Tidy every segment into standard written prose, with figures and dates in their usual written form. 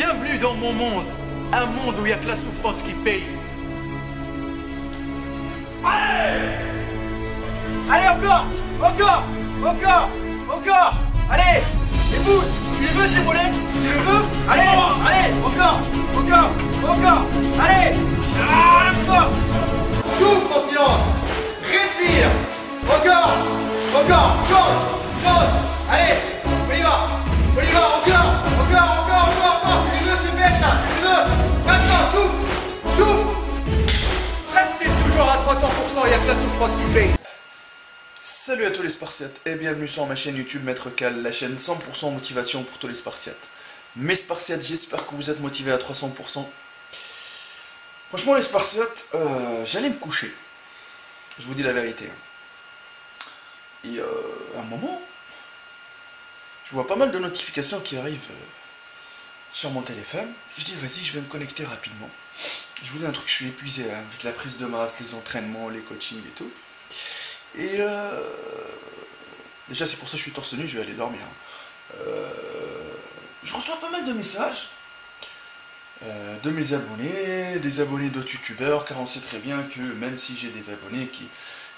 Bienvenue dans mon monde. Un monde où il n'y a que la souffrance qui paye. Allez, encore. Allez, les pouces. Tu les veux, ces mollets? Tu les veux? Allez, encore. Allez, encore. Souffle en silence. Respire. Encore. Chante. Allez, on y va, encore. Tu les veux, ces bêtes là? Tu les veux? Maintenant, souffle. Restez toujours à 300%, il n'y a que la souffrance qui paye. Salut à tous les Spartiates et bienvenue sur ma chaîne YouTube Maître Cal, la chaîne 100% motivation pour tous les Spartiates. Mes Spartiates, j'espère que vous êtes motivés à 300%. Franchement les Spartiates, j'allais me coucher. Je vous dis la vérité. Et à un moment, je vois pas mal de notifications qui arrivent sur mon téléphone. Je dis vas-y, je vais me connecter rapidement. Je vous dis un truc, je suis épuisé hein, avec la prise de masse, les entraînements, les coachings et tout. Et déjà c'est pour ça que je suis torse nu, je vais aller dormir. Je reçois pas mal de messages de mes abonnés, des abonnés d'autres youtubeurs, car on sait très bien que même si j'ai des abonnés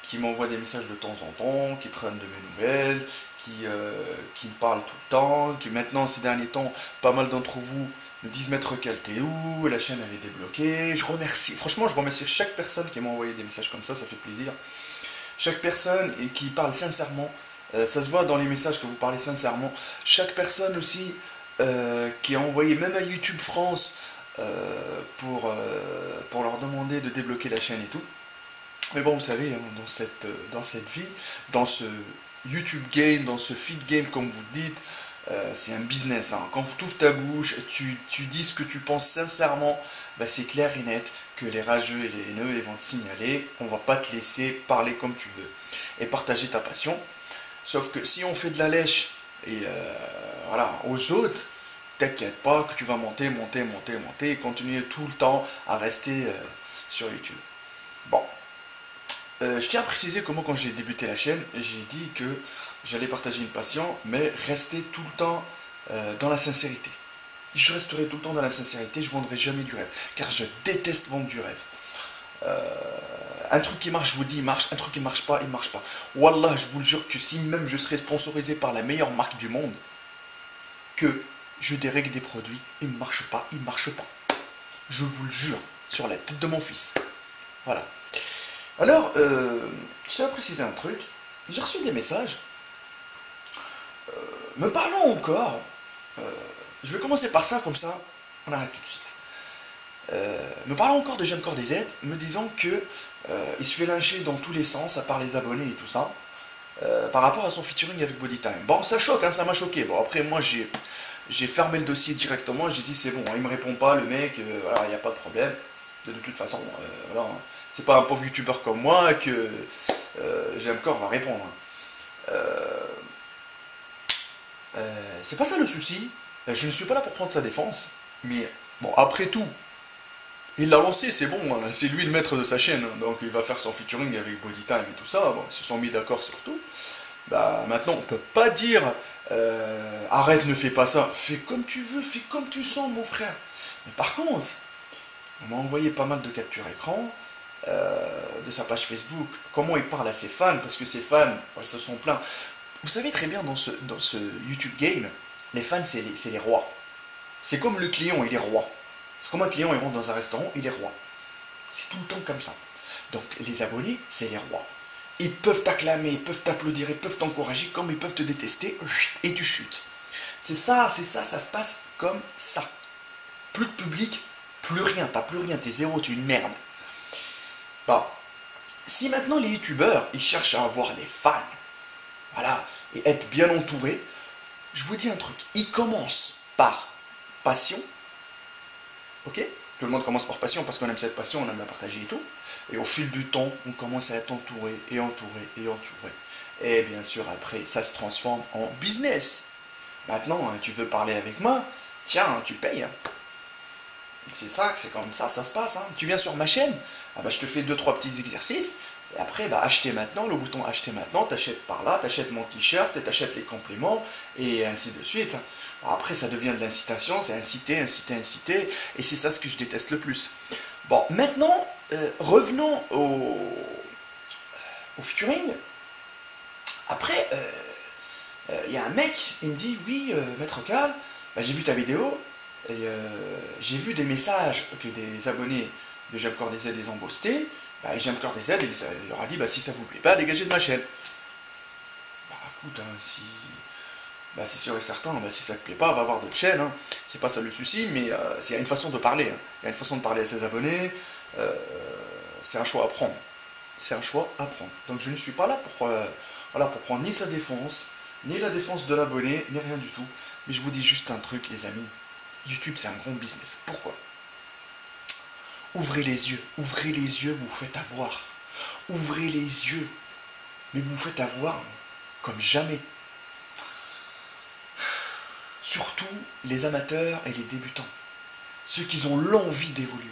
qui m'envoient des messages de temps en temps, qui prennent de mes nouvelles, qui me parlent tout le temps, qui maintenant ces derniers temps, pas mal d'entre vous me disent Maître Cal t'es où, la chaîne elle est débloquée. Franchement je remercie chaque personne qui m'a envoyé des messages comme ça fait plaisir. Chaque personne et qui parle sincèrement, ça se voit dans les messages que vous parlez sincèrement. Chaque personne aussi qui a envoyé même à YouTube France pour leur demander de débloquer la chaîne et tout. Mais bon, vous savez, hein, dans cette vie, dans ce YouTube game, dans ce feed game comme vous le dites, c'est un business. Hein. Quand tu ouvres ta bouche, tu dis ce que tu penses sincèrement, bah c'est clair et net que les rageux et les haineux ils vont te signaler. On va pas te laisser parler comme tu veux et partager ta passion. Sauf que si on fait de la lèche et voilà, aux autres, t'inquiète pas que tu vas monter et continuer tout le temps à rester sur YouTube. Bon, je tiens à préciser comment quand j'ai débuté la chaîne, j'ai dit que j'allais partager une passion, mais rester tout le temps dans la sincérité. Je resterai tout le temps dans la sincérité, je ne vendrai jamais du rêve, car je déteste vendre du rêve. Un truc qui marche, je vous dis, il marche, un truc qui marche pas, il marche pas. Wallah, je vous le jure que si même je serais sponsorisé par la meilleure marque du monde, que je dérègle des produits, il ne marche pas, il marche pas. Je vous le jure, sur la tête de mon fils. Voilà. Alors, je tiens à préciser un truc, j'ai reçu des messages, me parlant encore, je vais commencer par ça, comme ça, on arrête tout de suite. Me parlant encore de J'aime encore des aides, me disant que il se fait lyncher dans tous les sens, à part les abonnés et tout ça, par rapport à son featuring avec Bodytime. Bon, ça choque, hein, ça m'a choqué. Bon, après, moi, j'ai fermé le dossier directement, j'ai dit c'est bon, il me répond pas, le mec, voilà, il n'y a pas de problème. De toute façon, voilà, c'est pas un pauvre youtubeur comme moi que J'aime encore va répondre. C'est pas ça le souci. Je ne suis pas là pour prendre sa défense, mais bon, après tout, il l'a lancé, c'est bon, hein, c'est lui le maître de sa chaîne, hein, donc il va faire son featuring avec Bodytime et tout ça, bon, ils se sont mis d'accord sur tout. Bah maintenant, on peut pas dire arrête, ne fais pas ça, fais comme tu veux, fais comme tu sens, mon frère. Mais par contre, on m'a envoyé pas mal de captures écran de sa page Facebook, comment il parle à ses fans, parce que ses fans, ils se sont plaints. Vous savez très bien, dans ce YouTube game, les fans, c'est les rois. C'est comme le client, il est roi. C'est comme un client, il rentre dans un restaurant, il est roi. C'est tout le temps comme ça. Donc, les abonnés, c'est les rois. Ils peuvent t'acclamer, ils peuvent t'applaudir, ils peuvent t'encourager, comme ils peuvent te détester, et tu chutes. C'est ça, ça se passe comme ça. Plus de public, plus rien, t'as plus rien, t'es zéro, t'es une merde. Bon, si maintenant les youtubeurs, ils cherchent à avoir des fans, voilà, et être bien entourés, je vous dis un truc, ils commencent par passion, ok? Tout le monde commence par passion parce qu'on aime cette passion, on aime la partager et tout. Et au fil du temps, on commence à être entouré et entouré et entouré. Et bien sûr, après, ça se transforme en business. Maintenant, tu veux parler avec moi? Tiens, tu payes. C'est ça, c'est comme ça se passe. Hein. Tu viens sur ma chaîne, ah bah, je te fais 2-3 petits exercices. Et après, bah, acheter maintenant, le bouton acheter maintenant, t'achètes par là, t'achètes mon t-shirt, t'achètes les compléments, et ainsi de suite. Bon, après, ça devient de l'incitation, c'est inciter, inciter, inciter, et c'est ça ce que je déteste le plus. Bon, maintenant, revenons au featuring. Après, il y a un mec, il me dit, oui, Maître Cal, bah, j'ai vu ta vidéo, et j'ai vu des messages que des abonnés de J'aime Corps des Z les ont postés. Bah, J'aime Corps des Z, et il leur a dit, bah, si ça vous plaît pas, dégagez de ma chaîne. Bah écoute, hein, si... Bah, c'est sûr et certain, bah, si ça te plaît pas, va voir d'autres chaînes, hein. C'est pas ça le souci, mais il y a une façon de parler, hein. Il y a une façon de parler à ses abonnés, c'est un choix à prendre. C'est un choix à prendre. Donc je ne suis pas là pour, voilà, pour prendre ni sa défense, ni la défense de l'abonné, ni rien du tout. Mais je vous dis juste un truc, les amis. YouTube, c'est un grand business. Pourquoi? Ouvrez les yeux, vous vous faites avoir. Ouvrez les yeux, mais vous vous faites avoir comme jamais. Surtout les amateurs et les débutants. Ceux qui ont l'envie d'évoluer.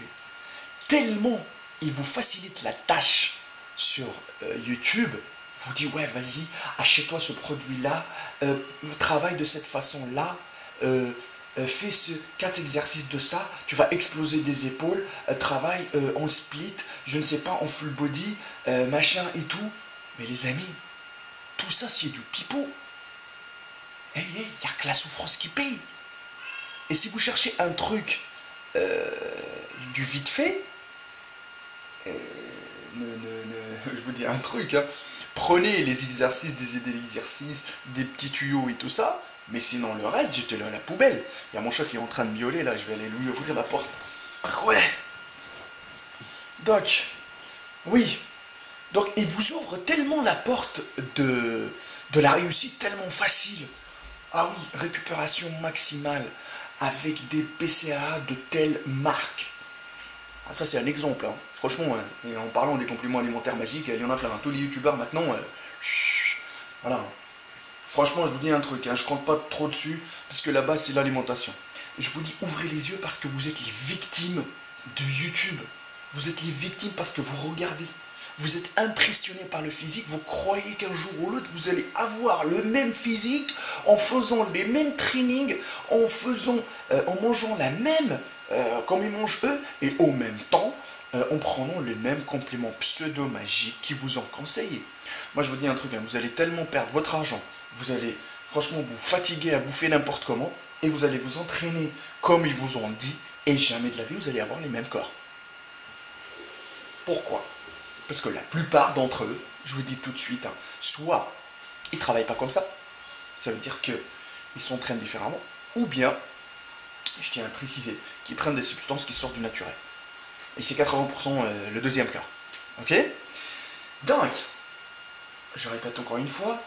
Tellement ils vous facilitent la tâche sur YouTube. Vous dit ouais, vas-y, achète-toi ce produit-là, travaille de cette façon-là, fais ce 4 exercices de ça, tu vas exploser des épaules, travaille en split, je ne sais pas, en full body, machin et tout. Mais les amis, tout ça c'est du pipeau. Il n'y a que la souffrance qui paye. Et si vous cherchez un truc du vite fait, je vous dis un truc, hein. Prenez les exercices, des exercices, des petits tuyaux et tout ça, mais sinon le reste, jetez-le à la poubelle. Il y a mon chat qui est en train de miauler là, je vais aller lui ouvrir la porte. Ouais. Donc, oui. Donc, il vous ouvre tellement la porte de la réussite, tellement facile. Ah oui, récupération maximale avec des PCA de telle marque. Ah, ça c'est un exemple, hein. Franchement, hein. Et en parlant des compléments alimentaires magiques, il y en a plein. Tous les youtubeurs maintenant, voilà. Franchement, je vous dis un truc, hein, je compte pas trop dessus, parce que la base c'est l'alimentation. Je vous dis, ouvrez les yeux parce que vous êtes les victimes de YouTube. Vous êtes les victimes parce que vous regardez. Vous êtes impressionné par le physique, vous croyez qu'un jour ou l'autre, vous allez avoir le même physique en faisant les mêmes trainings, en mangeant la même, comme ils mangent eux, et au même temps, en prenant les mêmes compléments pseudo-magiques qui vous ont conseillé. Moi, je vous dis un truc, hein, vous allez tellement perdre votre argent, vous allez franchement vous fatiguer à bouffer n'importe comment, et vous allez vous entraîner comme ils vous ont dit, et jamais de la vie, vous allez avoir les mêmes corps. Pourquoi ? Parce que la plupart d'entre eux, je vous dis tout de suite, hein, soit ils ne travaillent pas comme ça veut dire qu'ils s'entraînent différemment, ou bien, je tiens à préciser, qu'ils prennent des substances qui sortent du naturel. Et c'est 80% le deuxième cas. Ok? Donc, je répète encore une fois,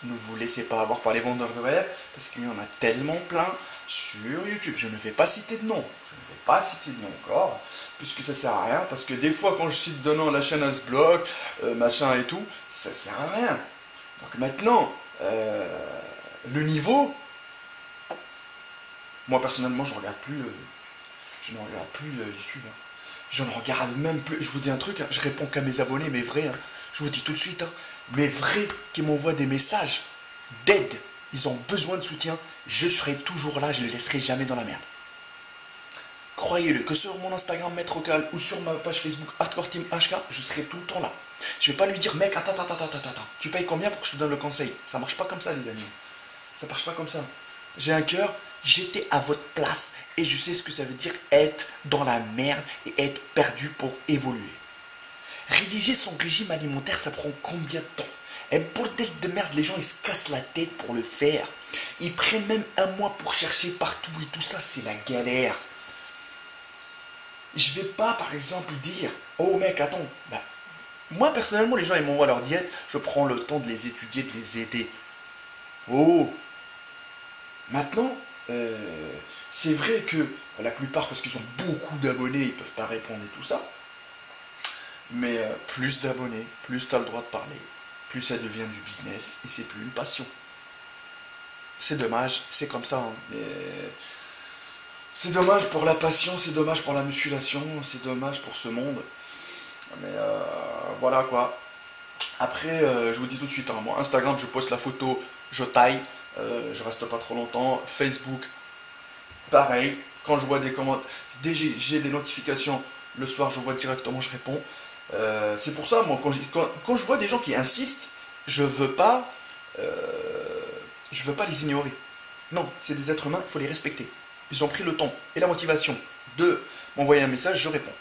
ne vous laissez pas avoir par les vendeurs de rêves, parce qu'il y en a tellement plein sur YouTube. Je ne vais pas citer de nom. Encore, puisque ça sert à rien, parce que des fois quand je cite de nom, la chaîne elle se bloque, machin et tout, ça sert à rien. Donc maintenant, le niveau, moi personnellement je ne regarde plus YouTube. Hein. Je ne regarde même plus, je vous dis un truc, hein, je réponds qu'à mes abonnés, mes vrais, hein, je vous dis tout de suite, hein, mes vrais qui m'envoient des messages d'aide, ils ont besoin de soutien, je serai toujours là, je ne les laisserai jamais dans la merde. Croyez-le, que sur mon Instagram Maître Cal ou sur ma page Facebook Hardcore Team HK, je serai tout le temps là. Je vais pas lui dire, mec, attends, tu payes combien pour que je te donne le conseil? Ça marche pas comme ça, les amis. Ça marche pas comme ça. J'ai un cœur, j'étais à votre place et je sais ce que ça veut dire être dans la merde et être perdu pour évoluer. Rédiger son régime alimentaire, ça prend combien de temps? Et bordel de merde, les gens ils se cassent la tête pour le faire. Ils prennent même un mois pour chercher partout et tout ça, c'est la galère. Je vais pas par exemple dire, oh mec attends, bah, moi personnellement les gens ils m'envoient leur diète, je prends le temps de les étudier, de les aider. Oh, maintenant, c'est vrai que la plupart, parce qu'ils ont beaucoup d'abonnés, ils peuvent pas répondre et tout ça, mais plus d'abonnés, plus tu as le droit de parler, plus ça devient du business et c'est plus une passion. C'est dommage, c'est comme ça, hein, mais... C'est dommage pour la passion, c'est dommage pour la musculation, c'est dommage pour ce monde. Mais voilà quoi. Après, je vous dis tout de suite, hein, moi, Instagram, je poste la photo, je taille, je reste pas trop longtemps. Facebook, pareil. Quand je vois des commentaires, dès que j'ai des notifications, le soir, je vois directement, je réponds. C'est pour ça, moi, quand je vois des gens qui insistent, je veux pas les ignorer. Non, c'est des êtres humains, il faut les respecter. Ils ont pris le temps et la motivation de m'envoyer un message, je réponds.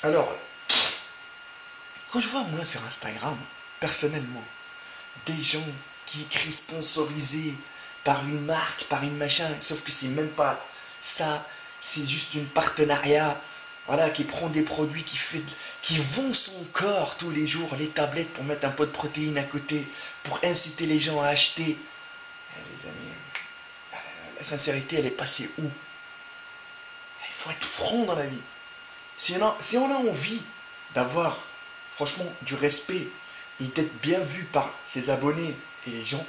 Alors, quand je vois moi sur Instagram, personnellement, des gens qui écrivent sponsorisés par une marque, par une machin, sauf que c'est même pas ça, c'est juste une partenariat, voilà, qui prend des produits, qui vend son corps tous les jours, les tablettes pour mettre un pot de protéines à côté, pour inciter les gens à acheter. Les amis, la sincérité, elle est passée où? Il faut être franc dans la vie. Si on a envie d'avoir, franchement, du respect et d'être bien vu par ses abonnés et les gens,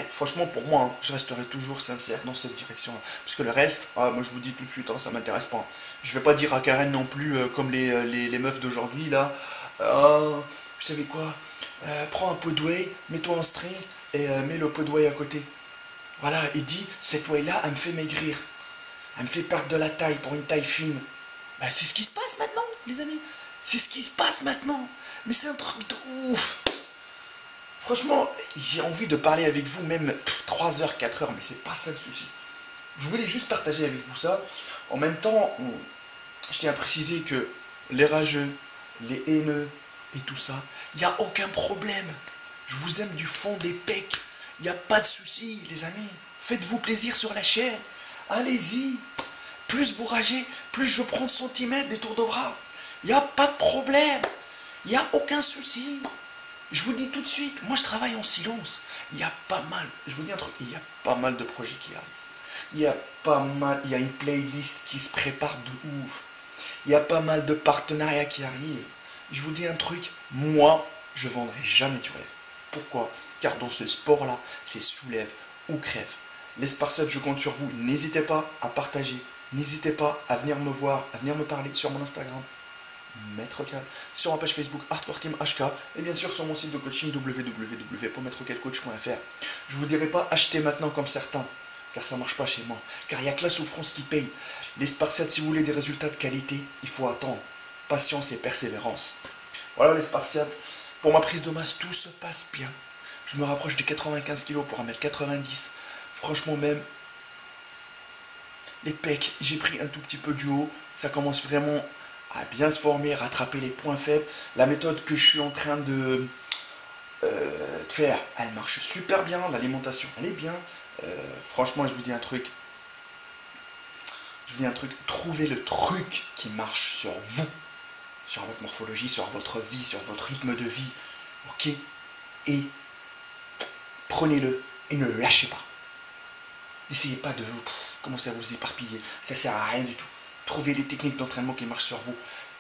franchement, pour moi, hein, je resterai toujours sincère dans cette direction. Parce que le reste, moi je vous dis tout de suite, hein, ça m'intéresse pas. Je vais pas dire à Karen non plus, comme les meufs d'aujourd'hui, là, vous savez quoi, prends un pot de whey, mets-toi en string et mets le pot de whey à côté. Voilà, et dis, cette whey-là, elle me fait maigrir. Elle me fait perdre de la taille pour une taille fine. Ben, c'est ce qui se passe maintenant, les amis. C'est ce qui se passe maintenant. Mais c'est un truc de ouf. Franchement, j'ai envie de parler avec vous même 3 heures, 4 heures, mais c'est pas ça le souci. Je voulais juste partager avec vous ça. En même temps, je tiens à préciser que les rageux, les haineux et tout ça, il n'y a aucun problème. Je vous aime du fond des pecs. Il n'y a pas de souci, les amis. Faites-vous plaisir sur la chaîne. Allez-y. Plus vous ragez, plus je prends de centimètres des tours de bras. Il n'y a pas de problème. Il n'y a aucun souci. Je vous dis tout de suite, moi je travaille en silence. Il y a pas mal, je vous dis un truc, il y a pas mal de projets qui arrivent. Il y a une playlist qui se prépare de ouf. Il y a pas mal de partenariats qui arrivent. Je vous dis un truc, moi, je vendrai jamais du rêve. Pourquoi? Car dans ce sport-là, c'est soulève ou crève. Les Spartiates, je compte sur vous. N'hésitez pas à partager. N'hésitez pas à venir me voir, à venir me parler sur mon Instagram, Maître Cal, sur ma page Facebook Hardcore Team HK, et bien sûr sur mon site de coaching www.maîtrecalcoach.fr. Je vous dirai pas acheter maintenant comme certains, car ça marche pas chez moi. Car il n'y a que la souffrance qui paye. Les Spartiates, si vous voulez des résultats de qualité, il faut attendre. Patience et persévérance. Voilà les Spartiates. Pour ma prise de masse, tout se passe bien. Je me rapproche des 95 kg pour 1m90. Franchement même, les pecs, j'ai pris un tout petit peu du haut. Ça commence vraiment à bien se former, rattraper les points faibles. La méthode que je suis en train de faire, elle marche super bien. L'alimentation, elle est bien. Franchement, je vous dis un truc. Trouvez le truc qui marche sur vous, sur votre morphologie, sur votre vie, sur votre rythme de vie. Ok? Et prenez-le et ne le lâchez pas. N'essayez pas de commencer à vous éparpiller. Ça sert à rien du tout. Trouvez les techniques d'entraînement qui marchent sur vous.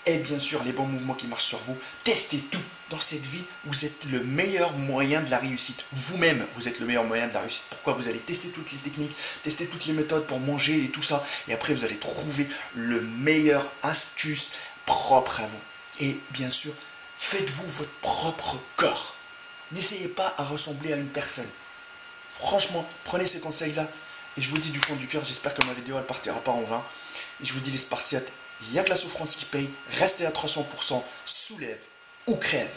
Et bien sûr, les bons mouvements qui marchent sur vous. Testez tout. Dans cette vie, vous êtes le meilleur moyen de la réussite. Vous-même, vous êtes le meilleur moyen de la réussite. Pourquoi? Vous allez tester toutes les techniques, tester toutes les méthodes pour manger et tout ça. Et après, vous allez trouver le meilleur astuce propre à vous. Et bien sûr, faites-vous votre propre corps. N'essayez pas à ressembler à une personne. Franchement, prenez ces conseils-là. Et je vous dis du fond du cœur, j'espère que ma vidéo elle partira pas en vain. Et je vous dis les Spartiates, il n'y a que la souffrance qui paye. Restez à 300%, soulève ou crève.